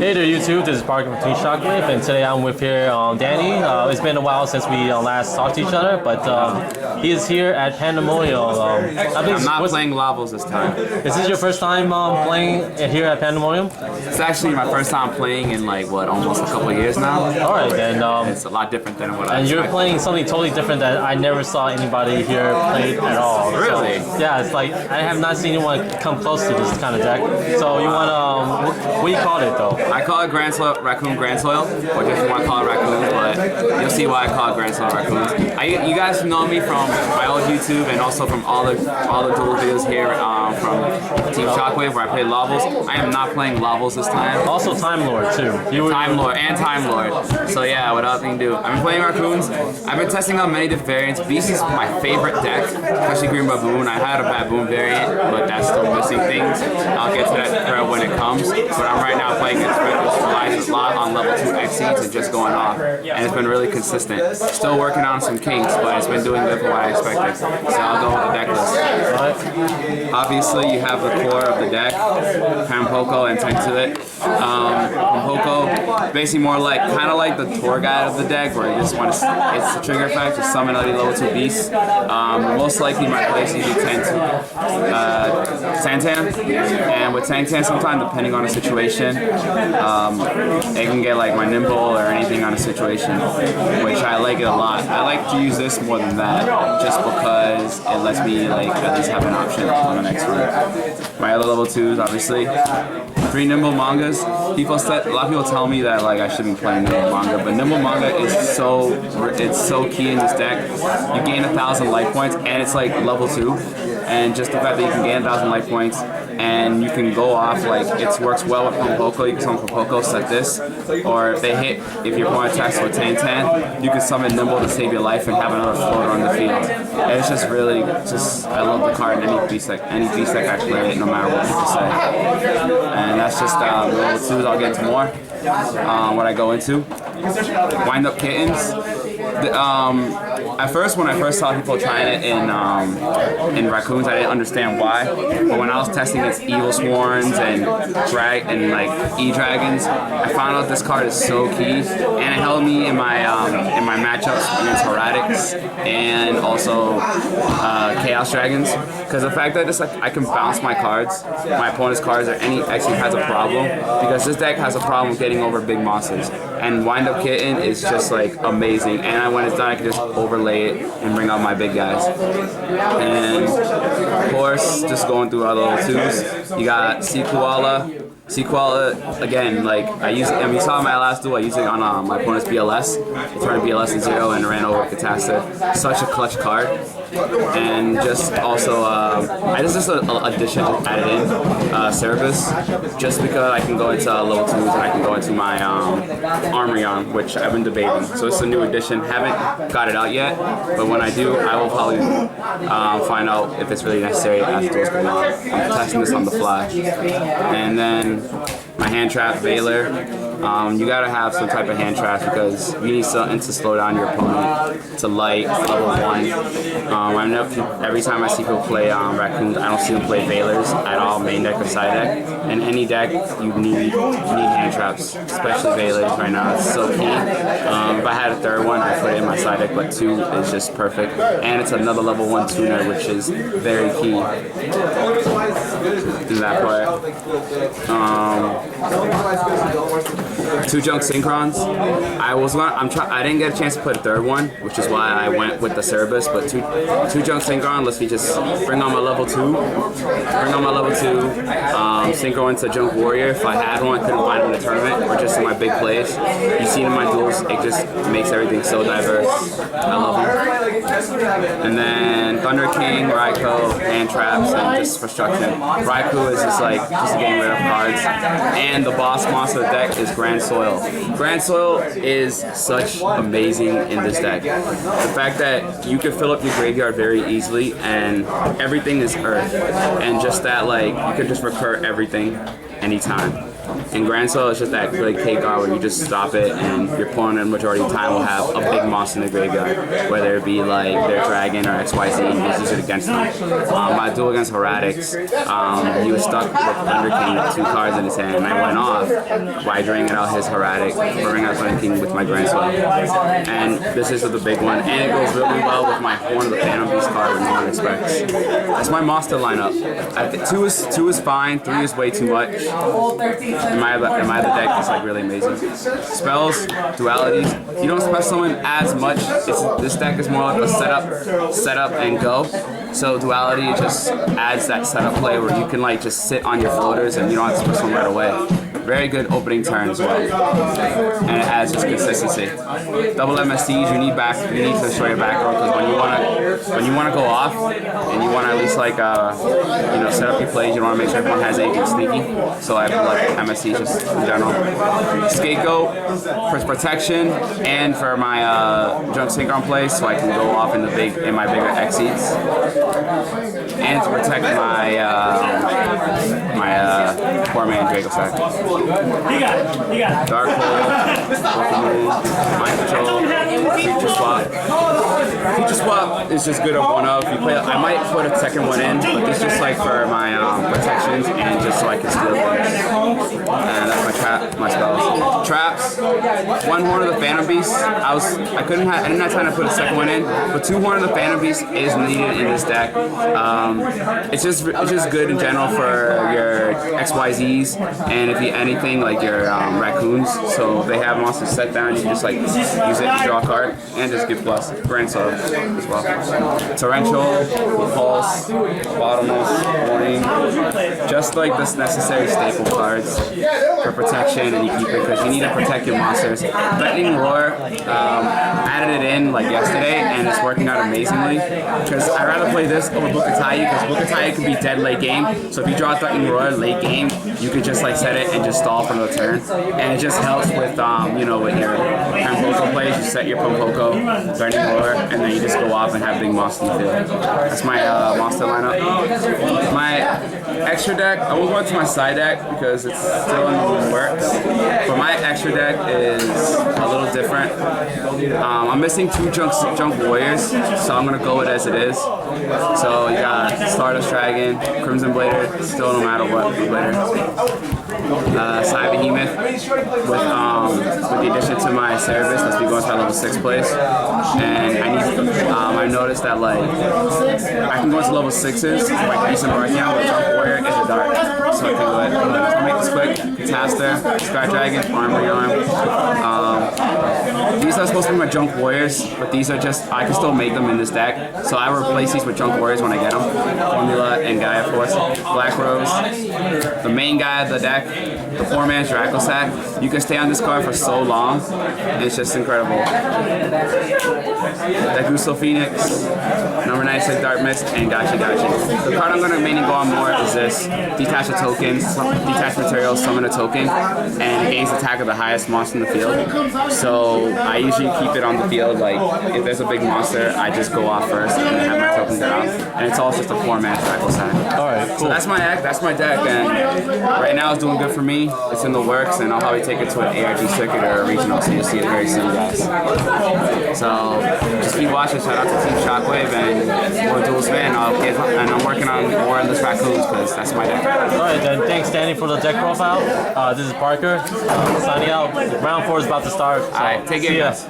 Hey there YouTube, this is Parker from Team Shockwave, and today I'm with here Danny. It's been a while since we last talked to each other, but he is here at Pandemonium. I'm not playing Lavos this time. Is this your first time playing here at Pandemonium? It's actually my first time playing in like, what, almost a couple of years now? Alright then. It's a lot different than what I And expected. you're playing something totally different that I never saw anybody here play at all. Really? So, yeah, it's like, I have not seen anyone come close to this kind of deck. So you want to, what do you call it though? I call it Grandsoil, Raccoon Grandsoil, or just want to call it Raccoon, but you'll see why I call it Grandsoil Raccoons. You guys know me from my old YouTube and also from all the dual videos here from Team Shockwave where I play Lavos. I am not playing Lavos this time. Also Time Lord too. Time Lord. So yeah, without anything to do, I've been playing Raccoons. I've been testing out many different variants. Beast is my favorite deck, especially Green Baboon. I had a Baboon variant, but that's still missing things. I'll get to that thread when it comes. But I'm right now playing against Reliance Lot on level 2 Xyz and just going off. And it's been really consistent. Still working on some kinks, but it's been doing good for what I expected. So I'll go with the deck list. Obviously, you have the core of the deck, Pampoko and Tentuit. Pampoko, basically more like, kind of like the tour guide of the deck, where you just want to, it's the trigger effect, just summon any level 2 beasts. Most likely my place would be Santan, and with Santan sometimes, depending on the situation, it can get like my Nimble or anything on a situation, which I like it a lot. I like to use this more than that, just because it lets me like at least have an option on the next one. My other level 2s, obviously. 3 Nimble mangas. A lot of people tell me that like I shouldn't be playing Nimble manga, but Nimble manga is so key in this deck. You gain 1,000 life points, and it's like level 2. And just the fact that you can gain 1,000 life points and you can go off, like, it works well with Pampoko. You can summon Pampoko, set this, or if your opponent attacks with Tan, you can summon Nimble to save your life and have another floater on the field. And it's just really, I love the card in any beast deck I play, no matter what people say. And that's just level 2s. I'll get into more what I go into. Wind Up Kittens. At first, when I first saw people trying it in Raccoons, I didn't understand why. But when I was testing its Evil Swarms and like E-Dragons, I found out this card is so key, and it helped me in my matchups against Heretics and also Chaos Dragons. Because the fact that I can bounce my cards, my opponent's cards, or any actually has a problem, because this deck has a problem getting over big monsters. And Wind Up Kitten is just like amazing, and when it's done I can just overlay it and bring out my big guys. And of course, just going through all the little 2s, you got Sea Koala, again, like you saw in my last duel, I used it on my opponent's BLS. I turned BLS to 0 and ran over Catastrophe. Such a clutch card. And just also, I just an addition added in, Cerebus, just because I can go into level 2s and I can go into my Armorion, which I've been debating. So it's a new addition. Haven't got it out yet, but when I do, I will probably find out if it's really necessary as duels go on. I'm testing this on the fly. And then my hand trap, Veiler. You gotta have some type of hand traps because you need something to slow down your opponent to light level 1. Every time I see people play Raccoons, I don't see them play Veilers at all, main deck or side deck. In any deck, you need hand traps, especially Veilers right now. It's so key. If I had a third one, I'd put it in my side deck, but 2 is just perfect. And it's another level 1 tuner, which is very key in that part. 2 Junk Synchrons. I didn't get a chance to put a third one, which is why I went with the Cerebus, but 2 Junk Synchron lets me just bring on my level 2. Synchro into Junk Warrior. If I had one, I couldn't find him in the tournament, or just in my big plays. You see in my duels, it just makes everything so diverse. I love them. And then Thunder King, Raikou, hand traps, and just for structure. Raikou is just getting rid of cards. And the boss monster deck is Grandsoil. Grandsoil is such amazing in this deck. The fact that you can fill up your graveyard very easily and everything is earth. And just that, like, you can just recur everything anytime. In Grandsoil, it's just that good K card where you just stop it and your opponent the majority of the time will have a big monster in the graveyard, whether it be like their dragon or XYZ, and you just use it against them. My duel against Heretics, he was stuck with Thunder King with 2 cards in his hand, and I went off by draining out his Heretic, bringing out Thunder King with my Grandsoil. And this is the big one, and it goes really well with my Horn of the Phantom Beast card when no one expects. That's my monster lineup. I think 2 is fine, 3 is way too much. In my other deck is like really amazing. Spells, dualities. You don't special summon as much. This deck is more like a setup and go. So duality just adds that setup play where you can like just sit on your floaters and you don't have to special summon right away. Very good opening turn as well, and it adds just consistency. Double MSCs, you need to show your back row because when you wanna go off and you wanna at least like set up your plays, you wanna make sure everyone has anything sneaky. So I have like MSCs just in general. Scapegoat for protection and for my junk synchron plays, so I can go off in my bigger X-Eats, and to protect my my 4-man Draco sack. Dark Hole, Mind Control, Future Swap. Future Swap is just good at 1-of. I might put a second one in, but this is just like for my protections and just so I can steal things. And that's my spells. Traps. 1 Horn of the Phantom Beast. I didn't have time to put a second one in, but 2 Horn of the Phantom Beast is needed in this deck. It's just good in general for your XYZs, and if you anything like your Raccoons, so they have monsters set down, you can just like use it to draw a card and just give plus Grandsoil as well. Torrential, Pulse, Bottomless, Warning, just like this necessary staple cards for protection, and you keep it because you need to protect your monsters. Threatening Roar, added it in like yesterday and it's working out amazingly because I'd rather play this over Bukatai because Bukatai can be dead late game, so if you draw a Threatening Roar late game, you could just like set it and just stall for the turn, and it just helps with with your Pampoko plays. You set your Pampoko, Threatening Roar, and then you just go off and have big monster in the field. That's my monster lineup. My extra deck, I won't go into my side deck because it's still in the works, but my extra deck is a little different. I'm missing 2 junk warriors, so I'm gonna go with it as it is. So you got Stardust Dragon, Crimson Blader, still no matter what Blader. Side Behemoth with the addition to my Cerebus that's been going to that level 6 place, and I noticed that like I can go into level 6s like decent Archeon, but Junk Warrior is a dark, so I can go ahead. I'll make this quick. Cataster, Sky Dragon, Armory Arm. These are supposed to be my Junk Warriors, but these are just I can still make them in this deck, so I replace these with Junk Warriors when I get them. Formula and Gaia Force, Black Rose, the main guy of the deck, the 4-man Draco Sack. You can stay on this card for so long, it's just incredible. Dagusto Phoenix, number 96 Dark Mist, and Gachi. The card I'm going to mainly go on more is this: detach a token, detach material, summon a token, and gains attack of the highest monster in the field. So I usually keep it on the field, like if there's a big monster, I just go off first and then have my token get off. And it's all just a 4-man Draco Sack. Alright, cool. So that's my deck, and right now it's doing good for me. It's in the works, and I'll probably take it to an ARG circuit or a regional, so you'll see it very soon, guys. So just keep watching. Shout out to Team Shockwave and more Duels fan. And I'm working on more of this Raccoons because that's my deck. Alright, then thanks Danny for the deck profile. This is Parker signing out. Round 4 is about to start. So Alright, take care, guys.